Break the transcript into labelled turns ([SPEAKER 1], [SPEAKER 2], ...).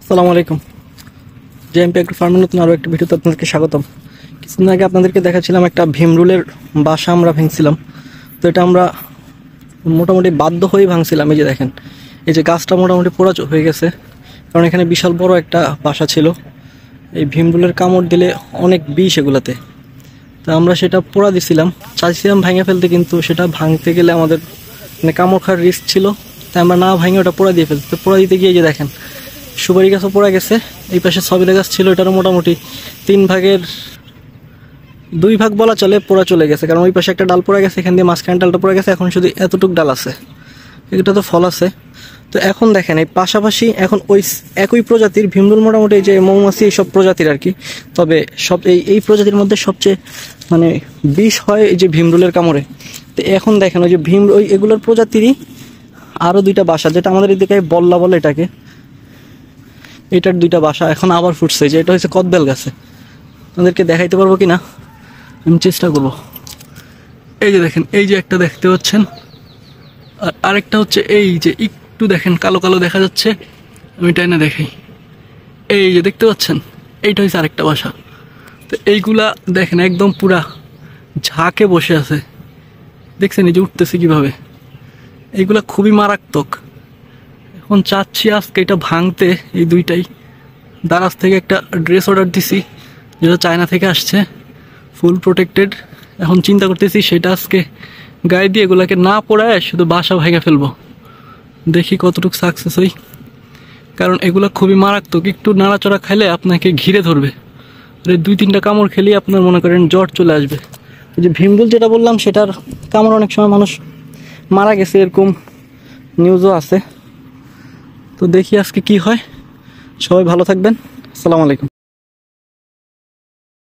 [SPEAKER 1] আসসালামু আলাইকুম। JMP agro ফার্মের নতুন আরও একটা ভিডিওতে আপনাদেরকে স্বাগতম। কিছুদিন আগে আপনাদেরকে দেখাচ্ছিলাম একটা ভীমরুলের বাসা আমরা ভাঙছিলাম। তো এটা আমরা মোটামুটি বাধ্য হয়েই ভাঙছিলাম। এই যে দেখেন, এই যে গাছটা মোটামুটি পোড়া হয়ে গেছে, কারণ এখানে বিশাল বড় একটা বাসা ছিল। এই ভীমরুলের কামড় দিলে অনেক বিষ এগুলাতে। তো আমরা সেটা পোড়া দিছিলাম, চাইছিলাম ভেঙে ফেলতে, কিন্তু সেটা ভাঙতে গেলে আমাদের মানে কামড় খাওয়ার রিস্ক ছিল। তাই আমরা না ভাঙে ওটা পোড়া দিয়ে ফেলতে। তো পোড়া দিতে গিয়ে যে দেখেন, সুপারি গাছও পড়ে গেছে। এই পাশে সবেদা গাছ ছিল, এটারও মোটামুটি 3 ভাগের 2 ভাগ বলা চলে পোড়া চলে গেছে, কারণ ওই পাশে একটা ডাল পড়ে গেছে, এখান দিয়ে মাঝখানে ডালটা পড়ে গেছে। এখন শুধু এতটুক ডাল আছে, এটা তো ফল আছে। তো এখন দেখেন এই পাশাপাশি এখন ওই একই প্রজাতির ভীমরুল, মোটামুটি যে মৌমাছি এইসব প্রজাতির আর কি। তবে সব এই প্রজাতির মধ্যে সবচেয়ে মানে বিষ হয় এই যে ভীমরুলের কামড়ে। তো এখন দেখেন ওই যে ওই এগুলোর প্রজাতিরই আরও 2টা বাসা, যেটা আমাদের এদিকে বল্লা বলে এটাকে, এটার 2টা বাসা এখন আবার ফুটছে। যে এটা হচ্ছে কদবেল গাছে, আপনাদেরকে দেখাইতে পারবো কিনা আমি চেষ্টা করব। এই যে দেখেন, এই যে একটা দেখতে পাচ্ছেন, আর আরেকটা হচ্ছে এই যে একটু দেখেন কালো কালো দেখা যাচ্ছে, আমি এটা এনে দেখাই। এই যে দেখতে পাচ্ছেন, এইটা হচ্ছে আরেকটা বাসা। তো এইগুলা দেখেন একদম পুরা ঝাঁকে বসে আছে, দেখছেন এই যে উঠতেছে কিভাবে। এইগুলা খুবই মারাত্মক। এখন চাচ্ছি আজকে এটা ভাঙতে। এই 2টাই দারাজ থেকে একটা ড্রেস অর্ডার দিছি, যেটা চায়না থেকে আসছে, ফুল প্রোটেক্টেড। এখন চিন্তা করতেছি সেটা আজকে গায়ে দিয়ে এগুলাকে না পোড়ায় শুধু বাসা ভেঙে ফেলবো, দেখি কতটুকু সাকসেস হই। কারণ এগুলা খুবই মারাত্মক, একটু নাড়াচড়া খাইলে আপনাকে ঘিরে ধরবে। আর 2-3টা কামড় খেলেই আপনার মনে করেন জ্বর চলে আসবে। এই যে ভীমরুল যেটা বললাম, সেটার কামড় অনেক সময় মানুষ মারা গেছে, এরকম নিউজও আছে। তো দেখি আজকে কি হয়। সবাই ভালো থাকবেন। আসসালামু আলাইকুম।